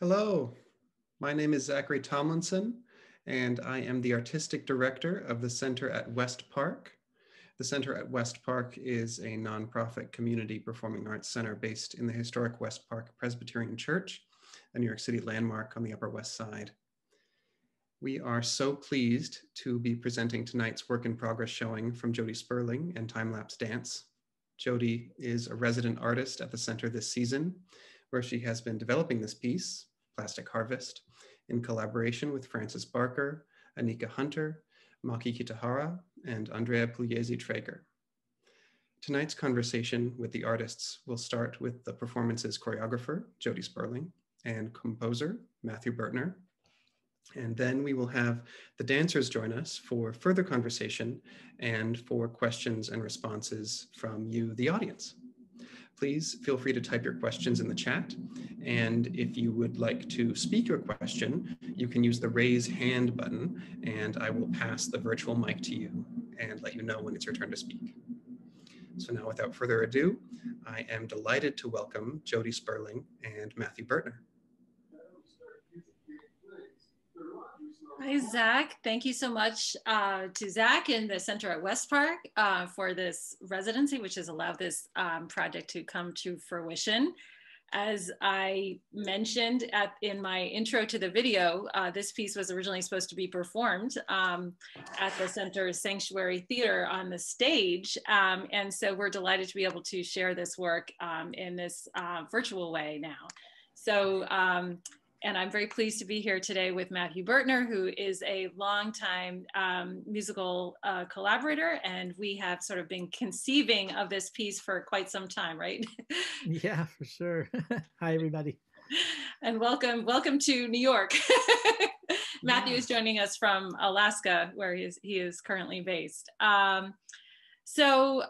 Hello, my name is Zachary Tomlinson, and I am the Artistic Director of the Center at West Park. The Center at West Park is a nonprofit community performing arts center based in the historic West Park Presbyterian Church, a New York City landmark on the Upper West Side. We are so pleased to be presenting tonight's work in progress showing from Jody Sperling and Time Lapse Dance. Jody is a resident artist at the center this season, where she has been developing this piece, Plastic Harvest, in collaboration with Frances Barker, Anika Hunter, Maki Kitahara, and Andrea Pugliese-Traeger. Tonight's conversation with the artists will start with the performance's choreographer, Jody Sperling, and composer, Matthew Bertner. And then we will have the dancers join us for further conversation and for questions and responses from you, the audience. Please feel free to type your questions in the chat. And if you would like to speak your question, you can use the raise hand button and I will pass the virtual mic to you and let you know when it's your turn to speak. So now without further ado, I am delighted to welcome Jody Sperling and Matthew Bertner. Hi, Zach. Thank you so much to Zach and the Center at West Park for this residency, which has allowed this project to come to fruition. As I mentioned in my intro to the video, this piece was originally supposed to be performed at the Center's Sanctuary Theater on the stage. And so we're delighted to be able to share this work in this virtual way now. So, and I'm very pleased to be here today with Matthew Bertner, who is a longtime musical collaborator, and we have sort of been conceiving of this piece for quite some time, right? Yeah, for sure. Hi, everybody. And welcome to New York. Matthew is joining us from Alaska, where he is currently based. So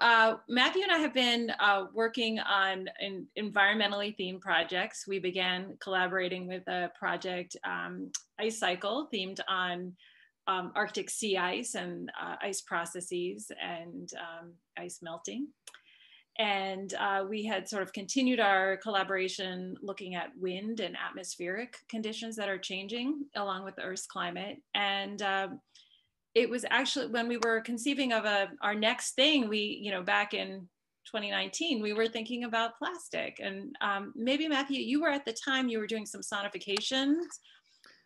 Matthew and I have been working on environmentally themed projects. We began collaborating with a project, Ice Cycle, themed on Arctic sea ice and ice processes and ice melting. And we had sort of continued our collaboration looking at wind and atmospheric conditions that are changing along with the Earth's climate. And it was actually when we were conceiving of our next thing, back in 2019, we were thinking about plastic. And maybe Matthew, you were at the time, you were doing some sonifications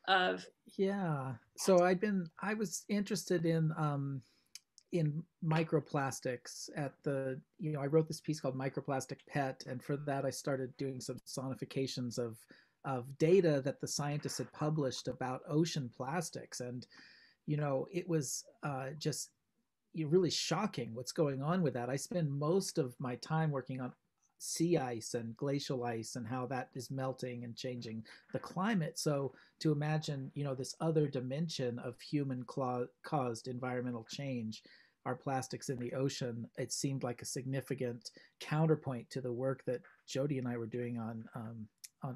of. Yeah, so I was interested in microplastics at the, I wrote this piece called Microplastic Pet. And for that, I started doing some sonifications of data that the scientists had published about ocean plastics. And it was just really shocking what's going on with that. I spend most of my time working on sea ice and glacial ice and how that is melting and changing the climate. So to imagine, this other dimension of human caused environmental change, our plastics in the ocean, it seemed like a significant counterpoint to the work that Jody and I were doing on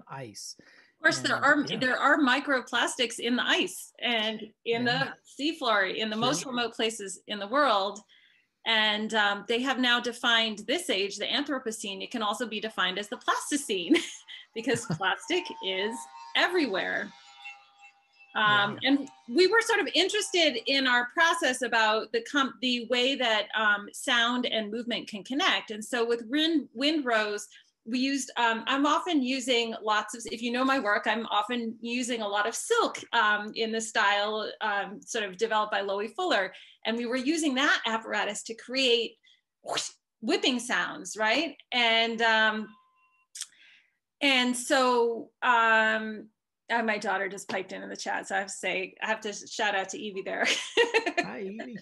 ice. Of course, there are microplastics in the ice and in the seafloor in the most remote places in the world. And they have now defined this age, the Anthropocene. It can also be defined as the Plasticine because plastic is everywhere. And we were sort of interested in our process about the way that sound and movement can connect. And so with Windrose, we used, I'm often using if you know my work, I'm often using a lot of silk in the style sort of developed by Loie Fuller. And we were using that apparatus to create whipping sounds, right? And so my daughter just piped in the chat, so I have to shout out to Evie there. Hi, Evie.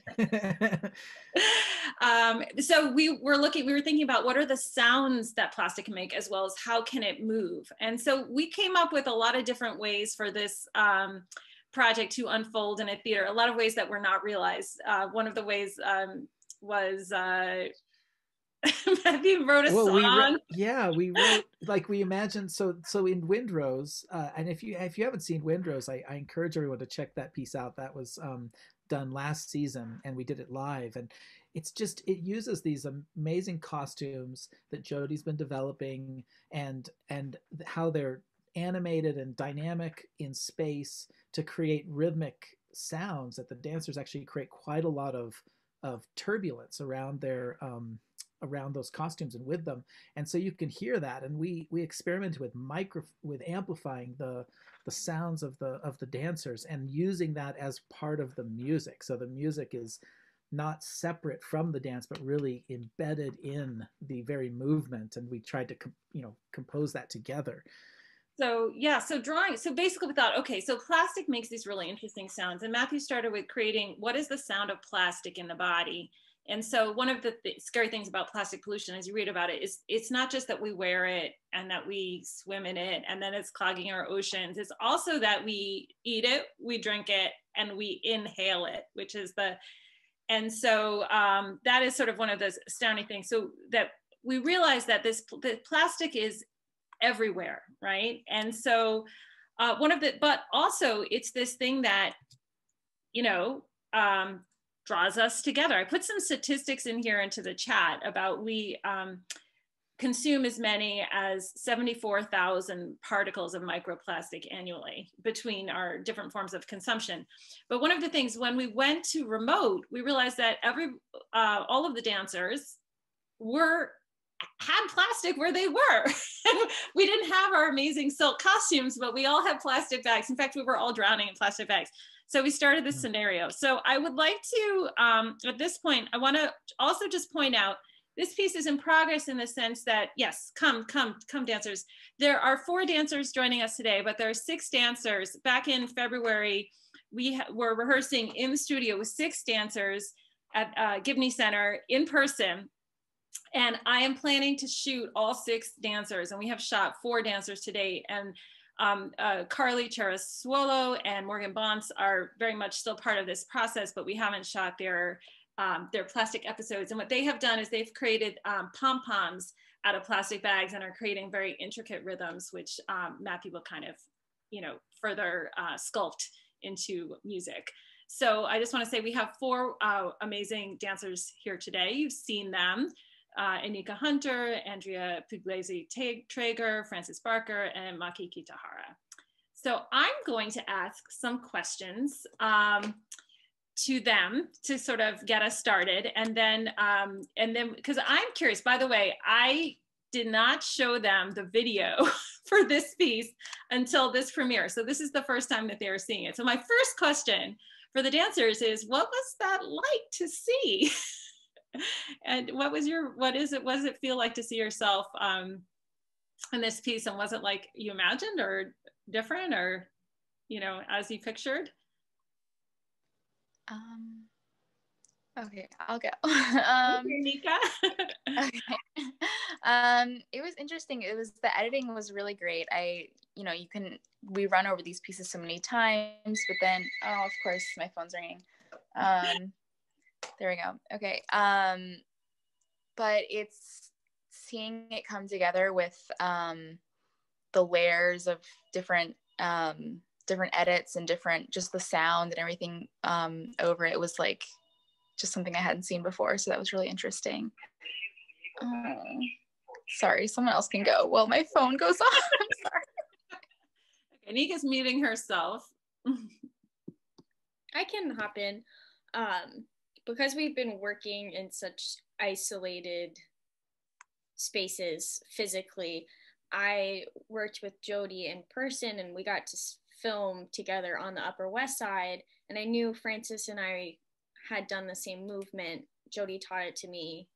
So we were thinking about what are the sounds that plastic can make, as well as how can it move. And so we came up with a lot of different ways for this project to unfold in a theater, a lot of ways that were not realized. One of the ways was Matthew wrote a song. We wrote, like we imagined. So in Windrose, and if you haven't seen Windrose, I encourage everyone to check that piece out. That was done last season, and we did it live. And it uses these amazing costumes that Jody's been developing, and how they're animated and dynamic in space to create rhythmic sounds, that the dancers actually create quite a lot of turbulence around their around those costumes and with them. And so you can hear that. And we experimented with amplifying the sounds of the dancers and using that as part of the music. So the music is not separate from the dance, but really embedded in the very movement. And we tried to compose that together. So yeah, so basically we thought, okay, so plastic makes these really interesting sounds. And Matthew started with creating, what is the sound of plastic in the body? And so one of the scary things about plastic pollution, as you read about it, is it's not just that we wear it and that we swim in it and then it's clogging our oceans. It's also that we eat it, we drink it, and we inhale it, which is and so that is sort of one of those astounding things. So that we realize that the plastic is everywhere, right? And so but also it's this thing that, draws us together. I put some statistics in here into the chat about we consume as many as 74,000 particles of microplastic annually between our different forms of consumption. But one of the things, when we went to remote, we realized that all of the dancers had plastic where they were. We didn't have our amazing silk costumes, but we all had plastic bags. In fact, we were all drowning in plastic bags. So we started this scenario. So I would like to, at this point, I want to also just point out, this piece is in progress in the sense that, yes, come dancers. There are 4 dancers joining us today, but there are 6 dancers. Back in February, we were rehearsing in the studio with 6 dancers at Gibney Center in person. And I am planning to shoot all 6 dancers, and we have shot 4 dancers today. And Carly Cherasuolo and Morgan Bonds are very much still part of this process, but we haven't shot their plastic episodes. And what they have done is they've created pom-poms out of plastic bags and are creating very intricate rhythms, which Matthew will kind of, further sculpt into music. So I just want to say we have 4 amazing dancers here today. You've seen them. Anika Hunter, Andrea Pugliese-Traeger, Frances Barker, and Maki Kitahara. So I'm going to ask some questions to them to sort of get us started. And then, because I'm curious, by the way, I did not show them the video for this piece until this premiere. So this is the first time that they are seeing it. So my first question for the dancers is, what was that like to see? And what does it feel like to see yourself in this piece? And was it like you imagined or different or, as you pictured? Okay, I'll go. Nika. Okay. It was interesting. The editing was really great. We run over these pieces so many times, but then, oh, of course, my phone's ringing. There we go. Okay. But it's seeing it come together with the layers of different edits and just the sound and everything over it was like just something I hadn't seen before. So that was really interesting. Sorry, someone else can go. Well, my phone goes off. I'm sorry. Okay, Nika's muting herself. I can hop in. Because we've been working in such isolated spaces physically, I worked with Jody in person and we got to film together on the Upper West Side. And I knew Frances and I had done the same movement. Jody taught it to me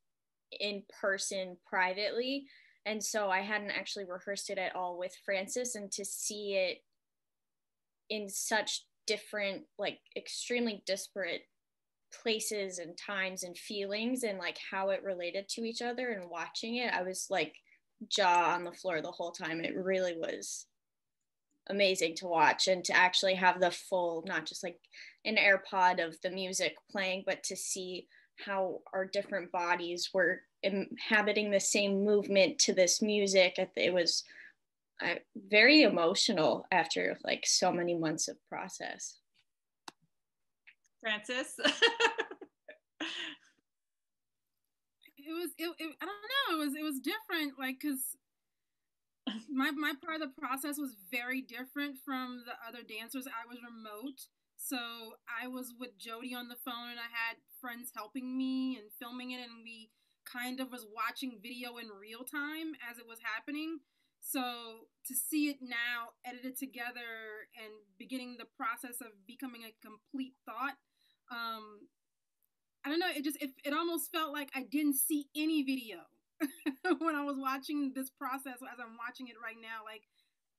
in person privately. And so I hadn't actually rehearsed it at all with Frances, and to see it in such different, like extremely disparate places and times and feelings and like how it related to each other, and watching it, I was like jaw on the floor the whole time. It really was amazing to watch, and to actually have the full, not just like an AirPod of the music playing, but to see how our different bodies were inhabiting the same movement to this music. It was very emotional after like so many months of process. Frances? I don't know, it was different, like, because My part of the process was very different from the other dancers. I was remote, so I was with Jody on the phone, and I had friends helping me and filming it, and we kind of was watching video in real time as it was happening. So to see it now edited together and beginning the process of becoming a complete thought, I don't know, it almost felt like I didn't see any video when I was watching this process as I'm watching it right now. Like,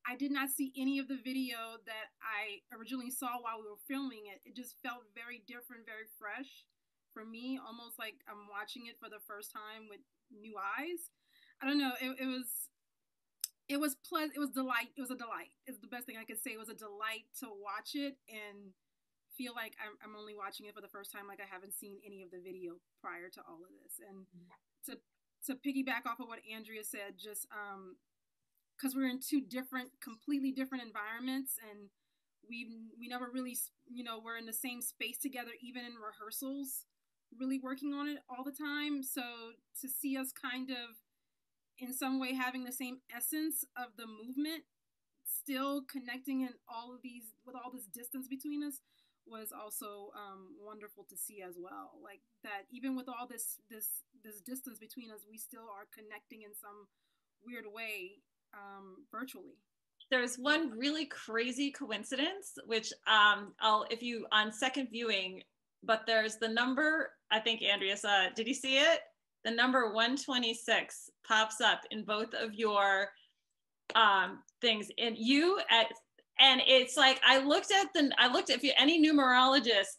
I did not see any of the video that I originally saw while we were filming it. It just felt very different, very fresh for me, almost like I'm watching it for the first time with new eyes. I don't know. It was pleasant. It was delight. It was a delight. It's the best thing I could say. It was a delight to watch it and feel like I'm only watching it for the first time. Like, I haven't seen any of the video prior to all of this. And to piggyback off of what Andrea said, just because we're in two completely different environments, and we never really, we're in the same space together, even in rehearsals, really working on it all the time. So to see us kind of in some way having the same essence of the movement, still connecting in all of these, with all this distance between us, was also wonderful to see as well. Like, that even with all this distance between us, we still are connecting in some weird way virtually. There's one really crazy coincidence, which if you on second viewing, but there's the number, I think Andrea saw it. Did you see it? The number 126 pops up in both of your things, and and it's like, I looked at if any numerologist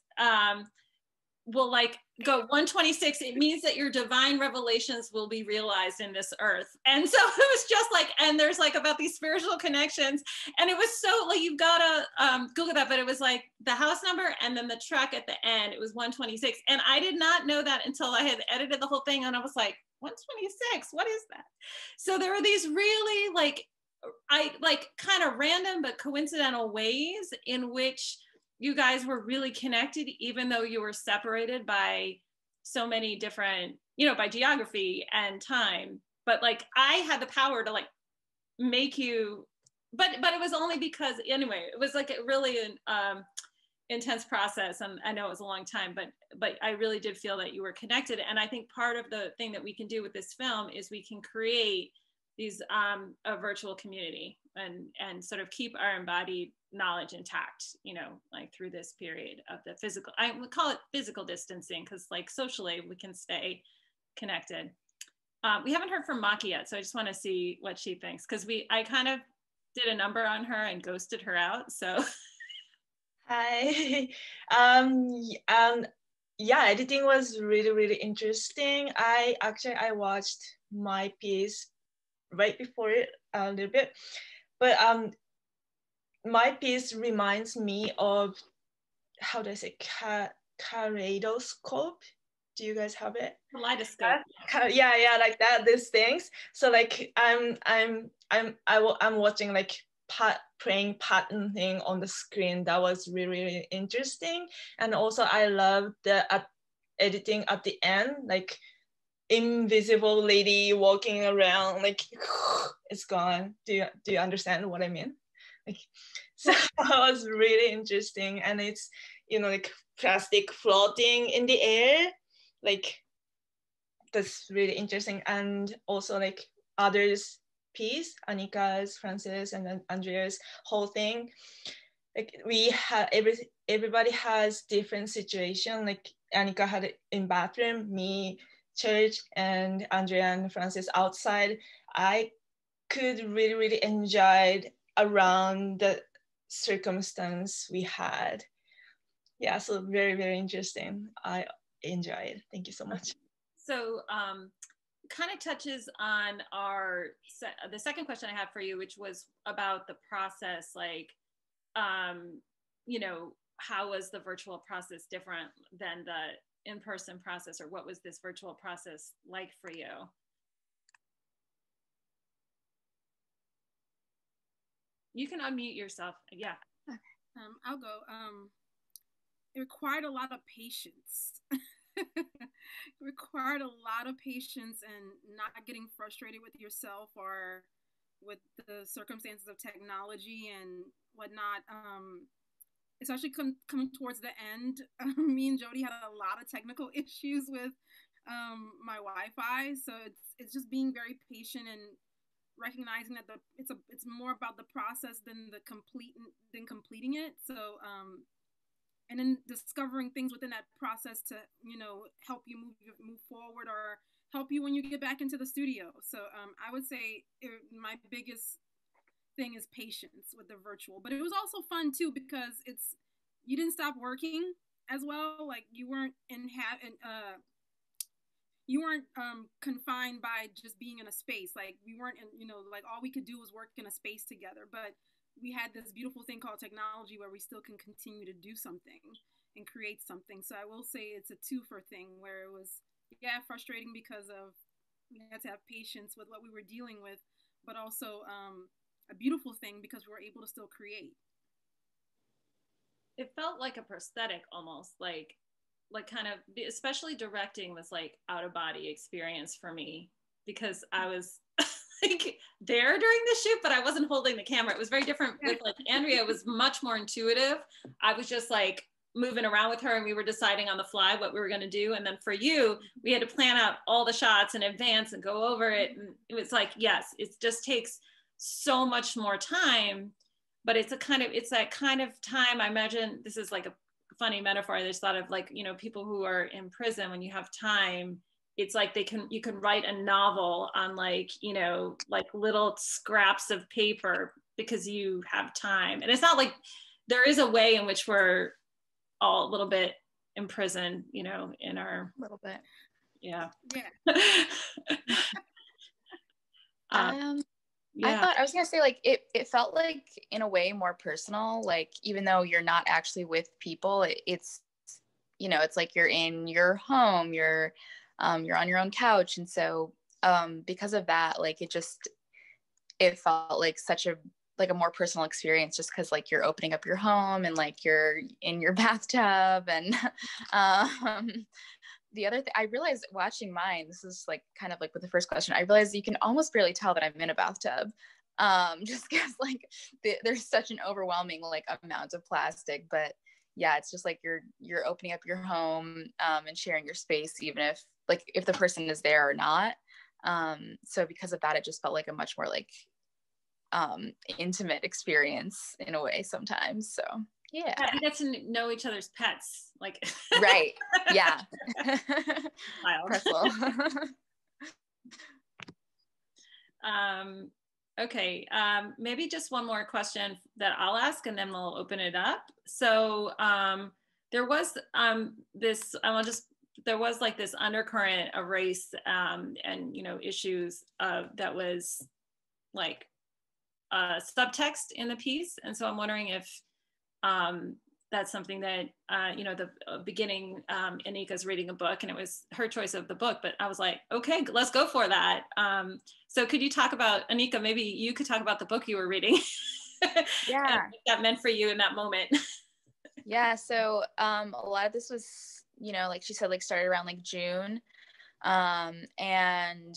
will like go 126, it means that your divine revelations will be realized in this earth. And so it was just like, and there's like about these spiritual connections, and it was so like, you've got to Google that, but it was like the house number and then the track at the end, it was 126. And I did not know that until I had edited the whole thing, and I was like, 126, what is that? So there were these really like kind of random but coincidental ways in which you guys were really connected, even though you were separated by so many different, by geography and time. But like, I had the power to like make you, but it was only because, anyway, it was like a really intense process, and I know it was a long time, but I really did feel that you were connected. And I think part of the thing that we can do with this film is we can create these a virtual community and sort of keep our embodied knowledge intact, like through this period of the physical, I would call it physical distancing, because like socially we can stay connected. We haven't heard from Maki yet, so I just want to see what she thinks, because I kind of did a number on her and ghosted her out. So hi. Yeah, editing was really, really interesting. I watched my piece right before it a little bit, but my piece reminds me of, how do I say, kaleidoscope. Do you guys have it? Kaleidoscope. Yeah, like that. These things. So like I'm watching like playing pattern thing on the screen. That was really, really interesting. And also I love the editing at the end, like invisible lady walking around, like it's gone. Do you understand what I mean? Like, so that was really interesting. And it's, like plastic floating in the air, like that's really interesting. And also like others piece, Anika's, Francis, and then Andrea's whole thing, like we have everybody has different situation. Like Anika had it in bathroom, me church, and Andrea and Francis outside. I could really, really enjoy around the circumstance we had. Yeah, so very, very interesting. I enjoyed. Thank you so much. So kind of touches on the second question I have for you, which was about the process, like, how was the virtual process different than the in-person process, or what was this virtual process like for you? You can unmute yourself. Yeah. Okay. I'll go. It required a lot of patience. It required a lot of patience and not getting frustrated with yourself or with the circumstances of technology and whatnot. Especially coming towards the end, me and Jody had a lot of technical issues with my Wi-Fi, so it's just being very patient and recognizing that it's more about the process than completing it. So and then discovering things within that process to help you move forward or help you when you get back into the studio. So I would say my biggest thing is patience with the virtual, but it was also fun too because you didn't stop working as well. Like you weren't confined by just being in a space. Like we weren't in, like all we could do was work in a space together, but we had this beautiful thing called technology where we still can continue to do something and create something. So I will say it's a twofer thing where it was, frustrating because we had to have patience with what we were dealing with, but also a beautiful thing because we were able to still create. It felt like a prosthetic almost, like kind of, especially directing was like out of body experience for me because I was like there during the shoot, but I wasn't holding the camera. It was very different with like Andrea. It was much more intuitive. I was just like moving around with her and we were deciding on the fly what we were going to do. And then for you, we had to plan out all the shots in advance and go over it. And it was like, yes, it just takes so much more time, but it's that kind of time. I imagine this is like a funny metaphor. I just thought of like, people who are in prison, when you have time, it's like you can write a novel on like, like little scraps of paper because you have time. And it's not like there is a way in which we're all a little bit imprisoned, in our little bit. Yeah. Yeah. I was gonna say like it felt like in a way more personal, like even though you're not actually with people, it's it's like you're in your home, you're on your own couch, and so because of that, like it felt like such a more personal experience just because like you're opening up your home and like you're in your bathtub. And the other thing I realized watching mine, this is like kind of like with the first question, I realized you can almost barely tell that I'm in a bathtub just because like there's such an overwhelming like amount of plastic. But yeah, it's just like you're opening up your home and sharing your space, even if the person is there or not. So because of that, it just felt like a much more like intimate experience in a way sometimes. So yeah, you get to know each other's pets, like right. Yeah. Pretzel. Okay, maybe just one more question that I'll ask and then we'll open it up. So there was there was like this undercurrent of race and issues that was like subtext in the piece. And so I'm wondering if that's something that, the beginning, Anika's reading a book and it was her choice of the book, but I was like, okay, let's go for that. So could you talk about, Anika, maybe you could talk about the book you were reading. Yeah. And what that meant for you in that moment. Yeah. So a lot of this was, like she said, like started around like June. And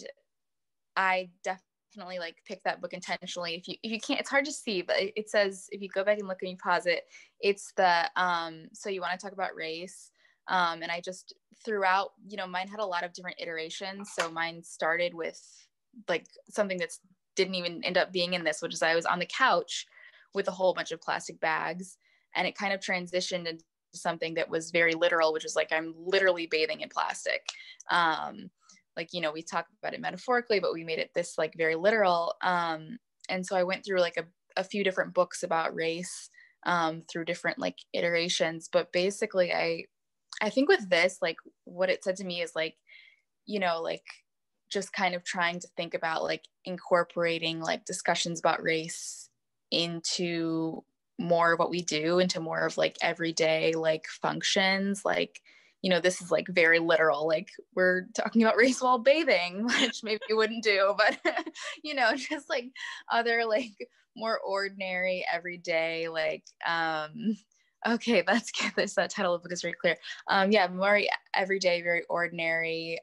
I definitely like picked that book intentionally. If you can't, it's hard to see, but it says, if you go back and look and you pause it, it's the so you want to talk about race, and I just throughout, mine had a lot of different iterations. So mine started with like something that's didn't even end up being in this, which is I was on the couch with a whole bunch of plastic bags, and it kind of transitioned into something that was very literal, which is like I'm literally bathing in plastic. Like, we talk about it metaphorically, but we made it this like very literal. And so I went through like a few different books about race through different like iterations. But basically I think with this, like what it said to me is like, like just kind of trying to think about like incorporating like discussions about race into more of what we do, into more of like everyday like functions. Like, this is like very literal, like we're talking about race while bathing, which maybe you wouldn't do, but just like other like more ordinary everyday like okay, let's get this. That title of the book is very clear. Yeah, more everyday, very ordinary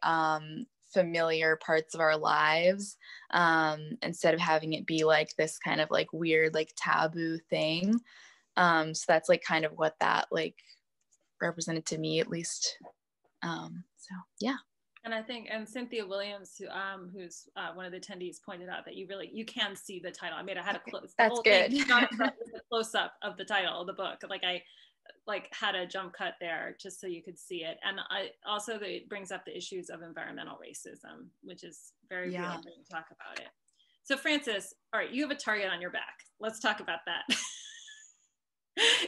familiar parts of our lives, instead of having it be like this kind of like weird, like taboo thing. So that's like kind of what that like represented to me, at least. So yeah. And I think, and Cynthia Williams, who's one of the attendees, pointed out that you can see the title. I mean, I had a close. That's good. A close up of the title of the book. Like I had a jump cut there just so you could see it. And it brings up the issues of environmental racism, which is very real when you talk about it. So Frances, all right, you have a target on your back. Let's talk about that.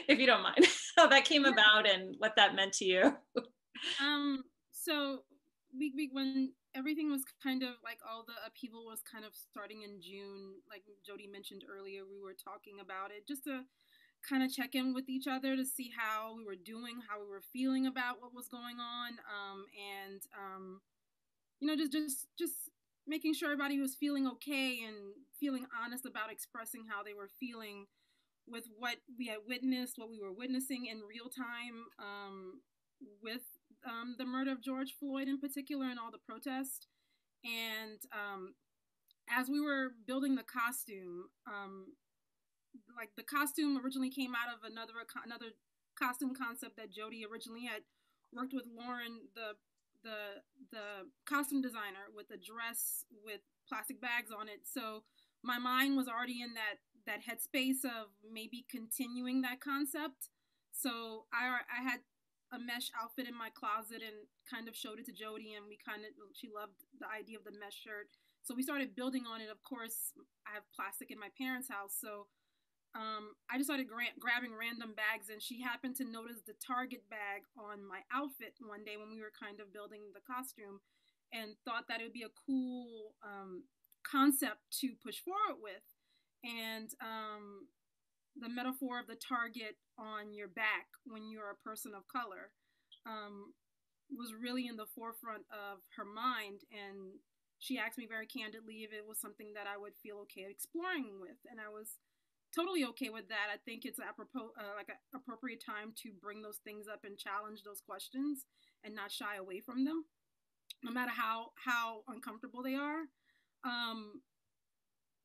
If you don't mind, how that came about and what that meant to you. So when everything was kind of like, all the upheaval was kind of starting in June, like Jody mentioned earlier, we were talking about it just to kind of check in with each other to see how we were doing, how we were feeling about what was going on, and you know, just making sure everybody was feeling okay and feeling honest about expressing how they were feeling with what we had witnessed, what we were witnessing in real time, with the murder of George Floyd in particular and all the protests. And as we were building the costume, like the costume originally came out of another costume concept that Jody originally had worked with Lauren, the costume designer, with a dress with plastic bags on it. So my mind was already in that headspace of maybe continuing that concept. So I had a mesh outfit in my closet and kind of showed it to Jody, and she loved the idea of the mesh shirt. So we started building on it. Of course, I have plastic in my parents' house, so I just started grabbing random bags, and she happened to notice the Target bag on my outfit one day when we were kind of building the costume, and thought that it would be a cool concept to push forward with. And the metaphor of the target on your back when you're a person of color was really in the forefront of her mind. And she asked me very candidly if it was something that I would feel okay exploring with. And I was totally okay with that. I think it's apropos, like an appropriate time to bring those things up and challenge those questions and not shy away from them, no matter how uncomfortable they are.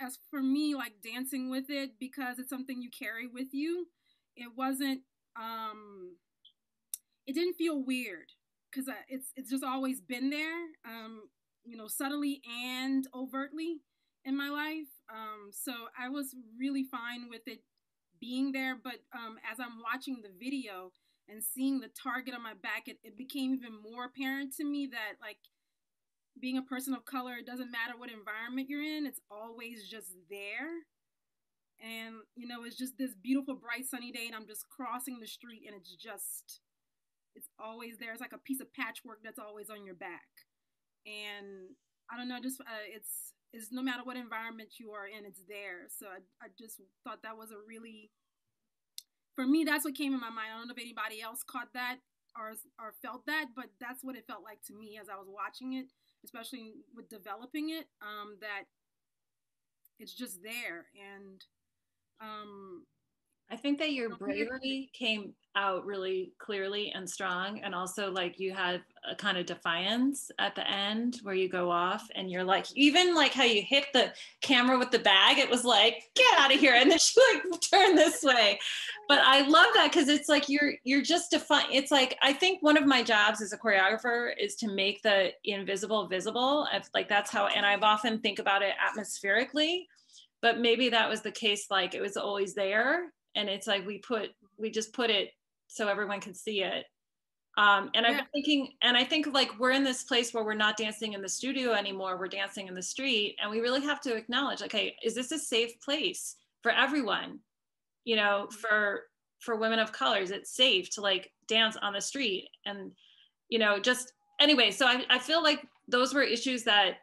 As for me, like dancing with it, because it's something you carry with you, it didn't feel weird, because it's just always been there, you know, subtly and overtly in my life. So I was really fine with it being there. But as I'm watching the video and seeing the target on my back, it became even more apparent to me that, like, being a person of color, it doesn't matter what environment you're in, it's always just there. And, you know, it's just this beautiful, bright, sunny day, and I'm just crossing the street, and it's always there. It's like a piece of patchwork that's always on your back. And I don't know, just it's no matter what environment you are in, it's there. So I just thought that was for me, that's what came in my mind. I don't know if anybody else caught that or felt that, but that's what it felt like to me as I was watching it, especially with developing it, that it's just there. And I think that your bravery came out really clearly and strong. And also, like, you had a kind of defiance at the end where you go off and you're like, even like how you hit the camera with the bag, it was like, get out of here. And then she like turned this way. But I love that, because it's like you're just defiant. It's like, I think one of my jobs as a choreographer is to make the invisible visible. Like that's how, and I've often think about it atmospherically, but maybe that was the case. Like it was always there. And it's like, we just put it so everyone can see it. And I've been thinking, and I think like we're in this place where we're not dancing in the studio anymore, we're dancing in the street. And we really have to acknowledge, like, hey, is this a safe place for everyone? You know, for women of colors, it's safe to like dance on the street. And, you know, just anyway, so I feel like those were issues that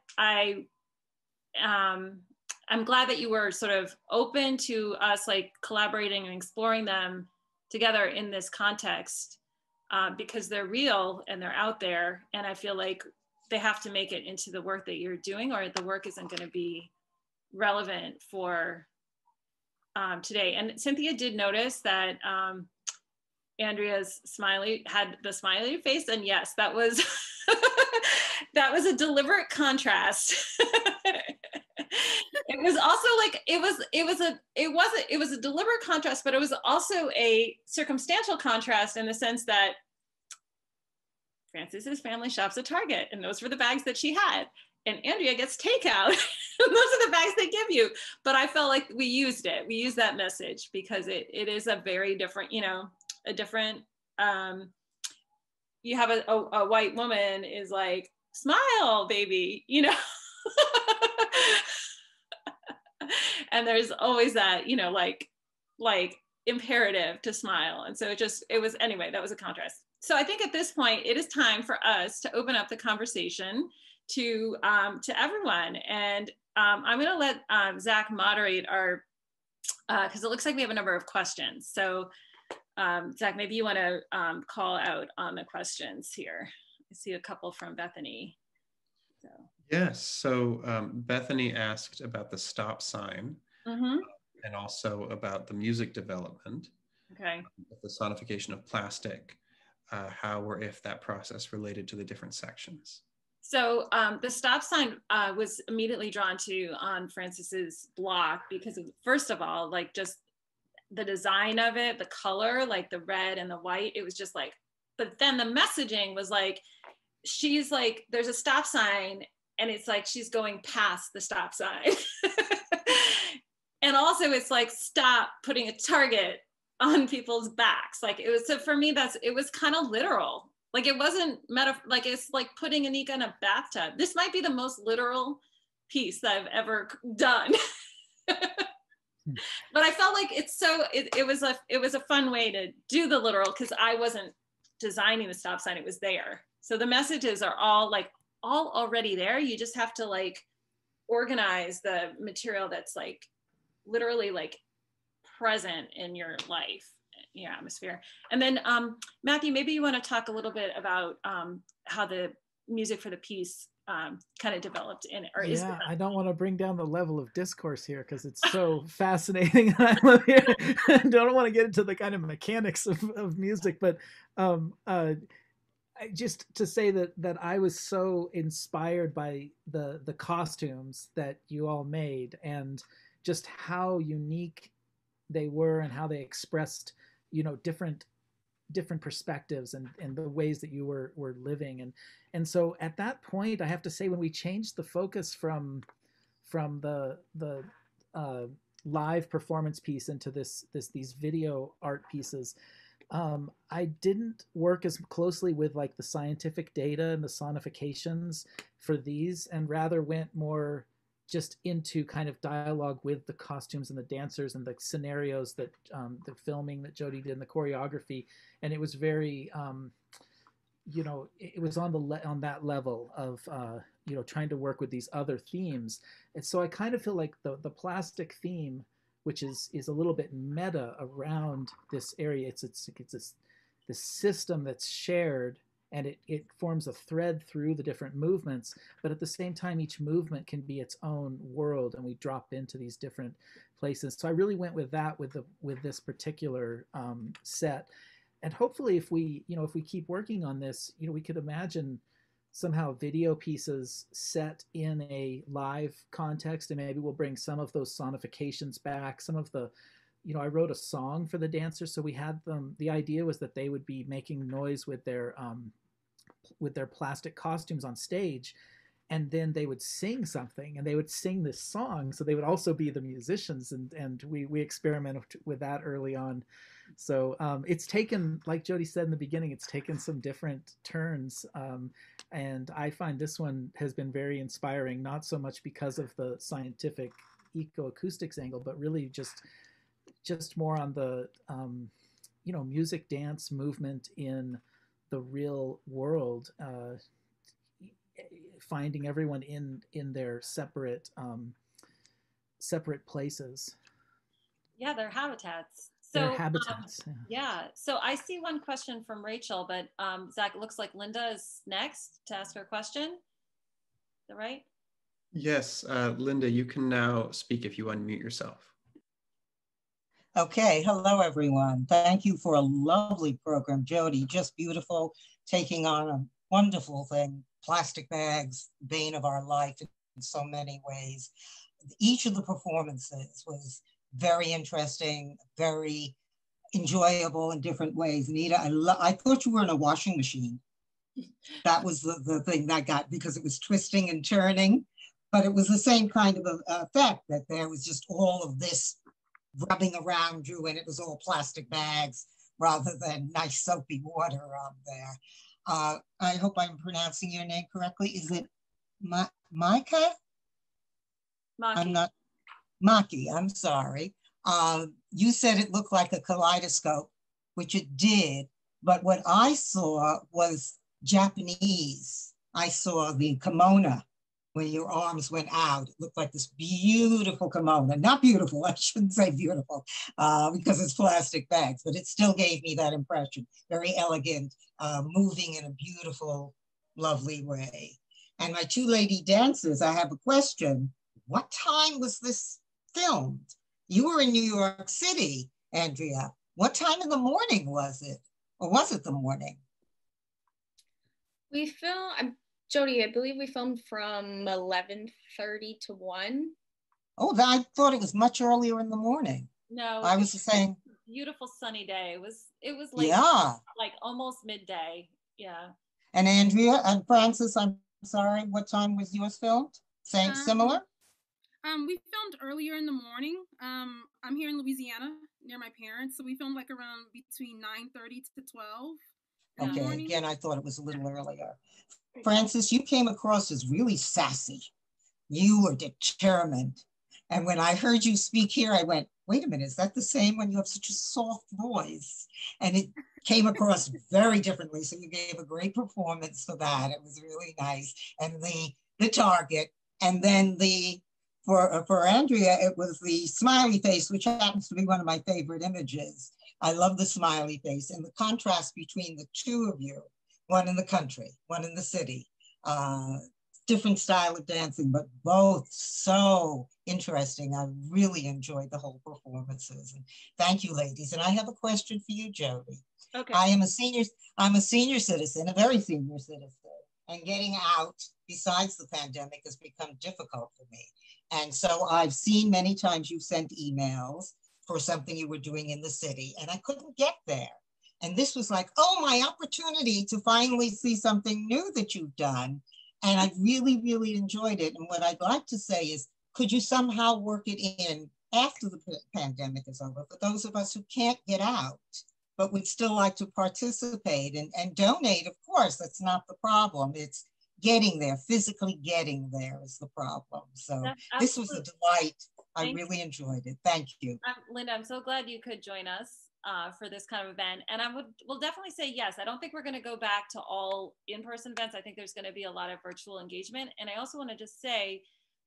I'm glad that you were sort of open to us like collaborating and exploring them together in this context, because they're real and they're out there. And I feel like they have to make it into the work that you're doing, or the work isn't going to be relevant for today. And Cynthia did notice that Andrea's had the smiley face, and yes, that was that was a deliberate contrast. It was also like, it was a deliberate contrast, but it was also a circumstantial contrast in the sense that Frances's family shops at Target, and those were the bags that she had. And Andrea gets takeout. Those are the bags they give you. But I felt like we used it. We used that message because it is a very different, you know, a different, you have a white woman is like, smile, baby, you know? And there's always that, you know, like imperative to smile. And so it was, anyway, that was a contrast. So I think at this point, it is time for us to open up the conversation to everyone. And I'm gonna let Zach moderate our, because it looks like we have a number of questions. So Zach, maybe you wanna call out on the questions here. I see a couple from Bethany. So. Yes, so Bethany asked about the stop sign and also about the music development. Okay. The sonification of plastic, how or if that process related to the different sections. So the stop sign was immediately drawn to on Frances's block because of, first of all, like just the design of it, the color, like the red and the white, it was just like, but then the messaging was like, she's like, there's a stop sign and it's like, she's going past the stop sign. And also it's like, stop putting a target on people's backs. Like it was, so for me, it was kind of literal. Like it wasn't like it's like putting Anika in a bathtub. This might be the most literal piece that I've ever done. But I felt like it was a fun way to do the literal because I wasn't designing the stop sign, it was there. So the messages are all already there. You just have to like organize the material that's like literally like present in your life, your atmosphere. And then Matthew, maybe you want to talk a little bit about how the music for the piece kind of developed in it, or is yeah, I don't want to bring down the level of discourse here because it's so fascinating. I love here. I don't want to get into the kind of mechanics of music, but just to say that I was so inspired by the costumes that you all made and just how unique they were and how they expressed, you know, different perspectives and the ways that you were living. And so at that point, I have to say, when we changed the focus from the live performance piece into these video art pieces, I didn't work as closely with like the scientific data and the sonifications for these, and rather went more just into kind of dialogue with the costumes and the dancers and the scenarios that the filming that Jody did and the choreography. And it was very, you know, it was on that level of, you know, trying to work with these other themes. And so I kind of feel like the plastic theme, which is a little bit meta around this area. It's this system that's shared, and it forms a thread through the different movements, but at the same time, each movement can be its own world, and we drop into these different places. So I really went with that with this particular set. And hopefully if we keep working on this, you know, we could imagine somehow video pieces set in a live context, and maybe we'll bring some of those sonifications back, some of the, you know, I wrote a song for the dancers, so we had them, the idea was that they would be making noise with their plastic costumes on stage, and then they would sing something, and they would sing this song, so they would also be the musicians, and we experimented with that early on. So it's taken, like Jody said in the beginning, it's taken some different turns, and I find this one has been very inspiring, not so much because of the scientific ecoacoustics angle, but really just more on the you know, music, dance, movement in the real world, finding everyone in their separate places. Yeah, their habitats. So, their habitats. Yeah. So I see one question from Rachel, but Zach, it looks like Linda is next to ask her question. Is that right? Yes, Linda, you can now speak if you unmute yourself. Okay, hello everyone. Thank you for a lovely program, Jody. Just beautiful, taking on wonderful thing. Plastic bags, bane of our life in so many ways. Each of the performances was very interesting, very enjoyable in different ways. Nita, I thought you were in a washing machine. That was the thing that got, because it was twisting and turning, but it was the same kind of effect, that there was just all of this rubbing around you, and it was all plastic bags rather than nice soapy water out there. I hope I'm pronouncing your name correctly. Is it Micah? Maki. I'm not, Maki, I'm sorry. You said it looked like a kaleidoscope, which it did, but what I saw was Japanese. I saw the kimono when your arms went out. It looked like this beautiful kimono. Not beautiful, I shouldn't say beautiful, because it's plastic bags, but it still gave me that impression. Very elegant, moving in a beautiful, lovely way. And my two lady dancers, I have a question. What time was this filmed? You were in New York City, Andrea. What time in the morning was it? Or was it the morning? We filmed, Jody, I believe we filmed from 11:30 to 1. Oh, I thought it was much earlier in the morning. No, I was saying, beautiful sunny day. It was late, yeah, like almost midday. Yeah. And Andrea and Francis, I'm sorry, what time was yours filmed? Same, similar? We filmed earlier in the morning. I'm here in Louisiana near my parents, so we filmed like around between 9:30 to 12. Okay, again, I thought it was a little earlier. Francis, you came across as really sassy. You were determined. And when I heard you speak here, I went, wait a minute, is that the same when you have such a soft voice? And it came across very differently. So you gave a great performance for that. It was really nice. And the target, and then for Andrea, it was the smiley face, which happens to be one of my favorite images. I love the smiley face and the contrast between the two of you, one in the country, one in the city. Different style of dancing, but both so interesting. I really enjoyed the whole performances. And thank you, ladies. And I have a question for you, Jody. Okay. I'm a senior citizen, a very senior citizen, and getting out besides the pandemic has become difficult for me. And so I've seen many times you've sent emails for something you were doing in the city, and I couldn't get there. And this was like, oh, my opportunity to finally see something new that you've done. And I really, really enjoyed it. And what I'd like to say is, could you somehow work it in after the pandemic is over for those of us who can't get out, but would still like to participate and donate? Of course, that's not the problem. It's getting there, physically getting there is the problem. So this was a delight. I really enjoyed it. Thank you. Linda, I'm so glad you could join us for this kind of event. And we'll definitely say yes. I don't think we're going to go back to all in-person events. I think there's going to be a lot of virtual engagement. And I also want to just say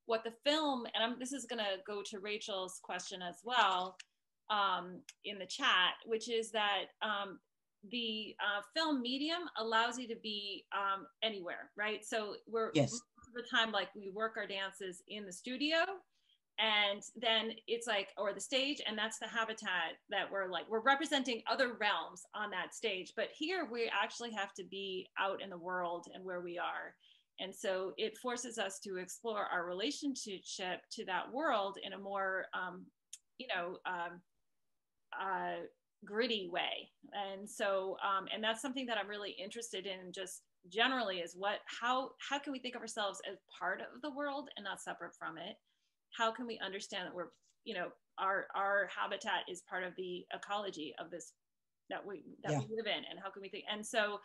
what the film, and this is going to go to Rachel's question as well in the chat, which is that the film medium allows you to be anywhere, right? So we're most of the time, like, we work our dances in the studio, and then it's like, or the stage, and that's the habitat that we're representing other realms on that stage. But here we actually have to be out in the world and where we are. And so it forces us to explore our relationship to that world in a more, gritty way. And so, and that's something that I'm really interested in just generally, is how can we think of ourselves as part of the world and not separate from it? How can we understand that we're, our habitat is part of the ecology of this, that we live in, and how can we think? And so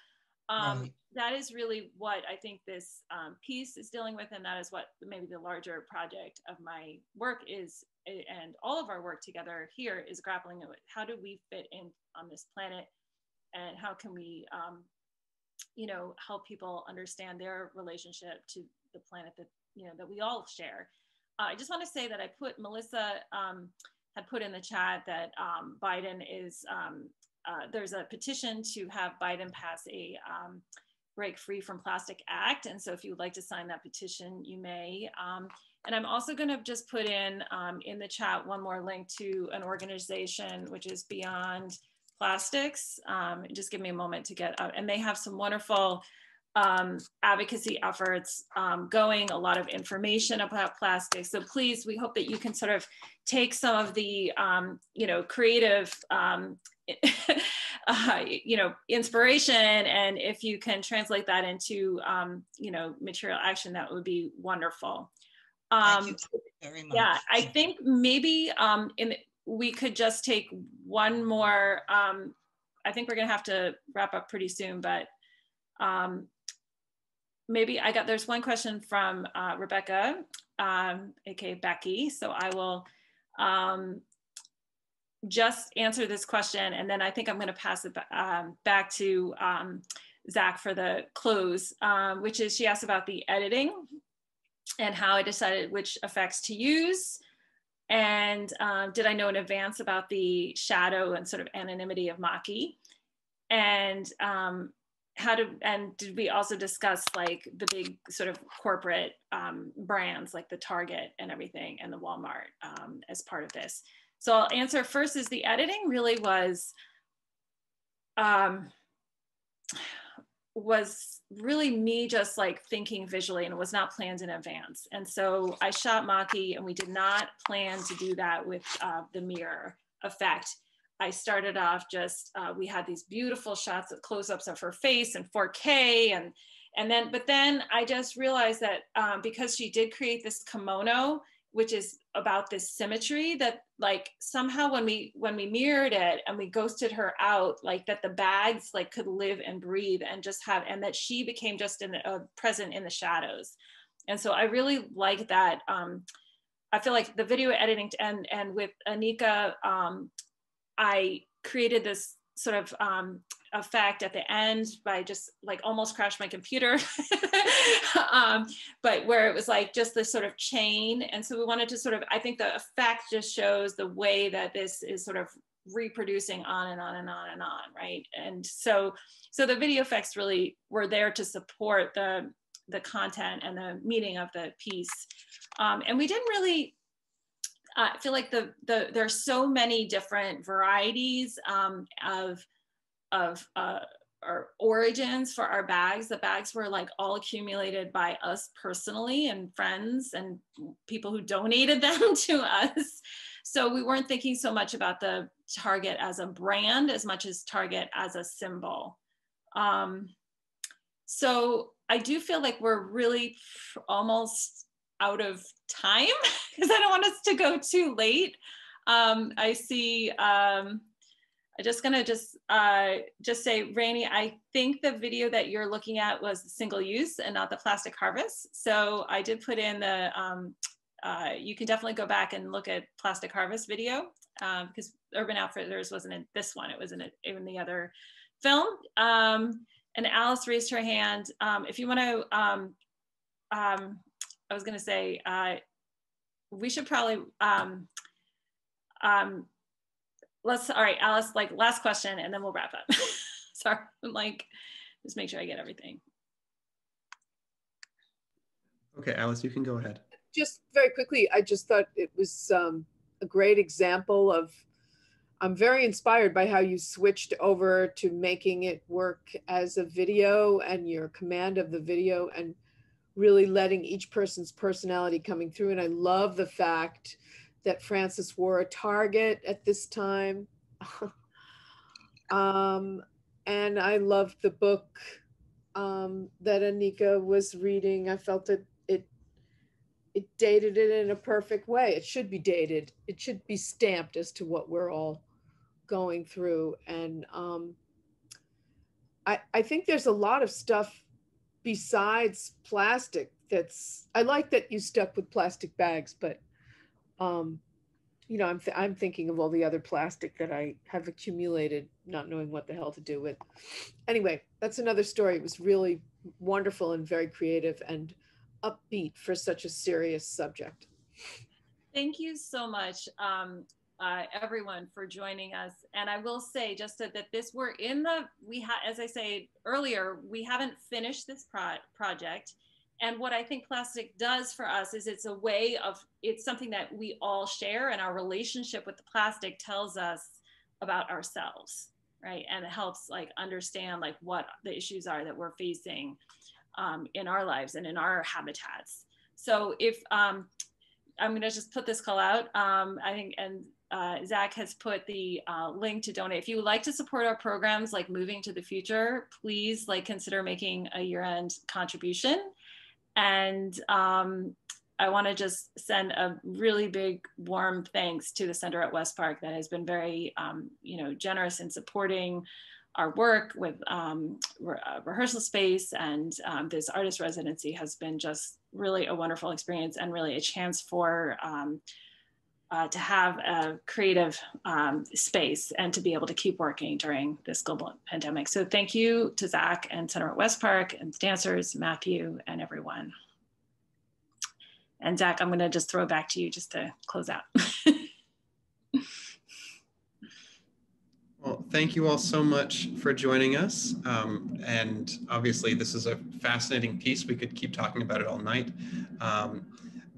that is really what I think this piece is dealing with, and that is what maybe the larger project of my work is, and all of our work together here is grappling with. How do we fit in on this planet, and how can we, help people understand their relationship to the planet that that we all share. I just want to say that Melissa had put in the chat that Biden is, there's a petition to have Biden pass a Break Free from Plastic Act. And so if you would like to sign that petition, you may. And I'm also going to just put in the chat one more link to an organization, which is Beyond Plastics. Just give me a moment to get out. And they have some wonderful advocacy efforts going, a lot of information about plastics. So please, we hope that you can sort of take some of the, you know, creative, you know, inspiration, and if you can translate that into, you know, material action, that would be wonderful. Thank you very much. Yeah, I think maybe we could just take one more, I think we're gonna have to wrap up pretty soon, but maybe there's one question from Rebecca, aka Becky. So I will just answer this question, and then I think I'm gonna pass it back to Zach for the close, which is, she asked about the editing and how I decided which effects to use. And did I know in advance about the shadow and sort of anonymity of Maki? And did we also discuss like the big sort of corporate brands like the Target and everything and the Walmart as part of this? So I'll answer first, is the editing really was really me just like thinking visually, and it was not planned in advance. And so I shot Maki, and we did not plan to do that with the mirror effect. I started off just, we had these beautiful shots of close-ups of her face in 4K, but then I just realized that because she did create this kimono, which is about this symmetry, that like somehow when we mirrored it and we ghosted her out, like that the bags like could live and breathe and just have, and that she became just present in the shadows. And so I really like that. I feel like the video editing and with Anika, I created this sort of effect at the end by just like almost crashed my computer, but where it was like just this sort of chain. And so we wanted to sort of, I think the effect just shows the way that this is sort of reproducing on and on and on and on, right? And so the video effects really were there to support the content and the meaning of the piece. And we didn't really, I feel like there's so many different varieties of our origins for our bags. The bags were like all accumulated by us personally and friends and people who donated them to us. So we weren't thinking so much about the Target as a brand as much as Target as a symbol. So I do feel like we're really almost out of time because I don't want us to go too late. I see, I'm just gonna just say, Rainey, I think the video that you're looking at was the single use and not the plastic harvest. So I did put in the, you can definitely go back and look at plastic harvest video because Urban Outfitters wasn't in this one, it was in the other film. And Alice raised her hand. If you wanna, I was gonna say, we should probably, all right, Alice, like last question and then we'll wrap up. Sorry, I'm like, just make sure I get everything. Okay, Alice, you can go ahead. Just very quickly, I just thought it was a great example of, I'm very inspired by how you switched over to making it work as a video and your command of the video and really letting each person's personality coming through. And I love the fact that Frances wore a Target at this time. And I loved the book that Anika was reading. I felt that it dated it in a perfect way. It should be dated. It should be stamped as to what we're all going through. And I think there's a lot of stuff besides plastic I like that you stuck with plastic bags, but you know, I'm thinking of all the other plastic that I have accumulated, not knowing what the hell to do with. Anyway, that's another story. It was really wonderful and very creative and upbeat for such a serious subject. Thank you so much, everyone, for joining us. And I will say just that this, as I said earlier, we haven't finished this project. And what I think plastic does for us is it's something that we all share, and our relationship with the plastic tells us about ourselves. right? And it helps like understand like what the issues are that we're facing in our lives and in our habitats. So if I'm gonna just put this call out, I think, and Zach has put the link to donate. If you would like to support our programs like Moving to the Future, please like consider making a year-end contribution. And I want to just send a really big warm thanks to the Center at West Park that has been very generous in supporting our work with rehearsal space, and this artist residency has been just really a wonderful experience and really a chance for to have a creative space and to be able to keep working during this global pandemic. So thank you to Zach and Center at West Park and dancers, Matthew, and everyone. And Zach, I'm gonna just throw it back to you just to close out. Well, thank you all so much for joining us. And obviously this is a fascinating piece. We could keep talking about it all night.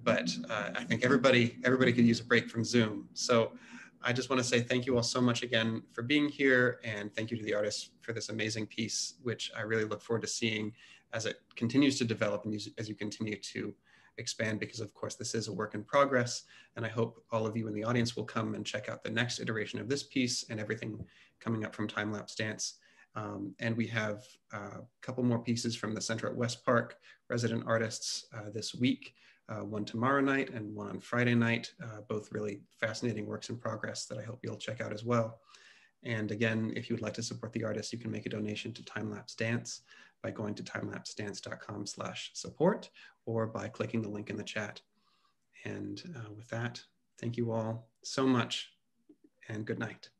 But I think everybody could use a break from Zoom. So I just want to say thank you all so much again for being here, and thank you to the artists for this amazing piece, which I really look forward to seeing as it continues to develop and as you continue to expand, because of course this is a work in progress. And I hope all of you in the audience will come and check out the next iteration of this piece and everything coming up from Time Lapse Dance. And we have a couple more pieces from the Center at West Park resident artists this week. One tomorrow night and one on Friday night, both really fascinating works in progress that I hope you'll check out as well. And again, if you would like to support the artists, you can make a donation to Time Lapse Dance by going to timelapsedance.com/support or by clicking the link in the chat. And with that, thank you all so much and good night.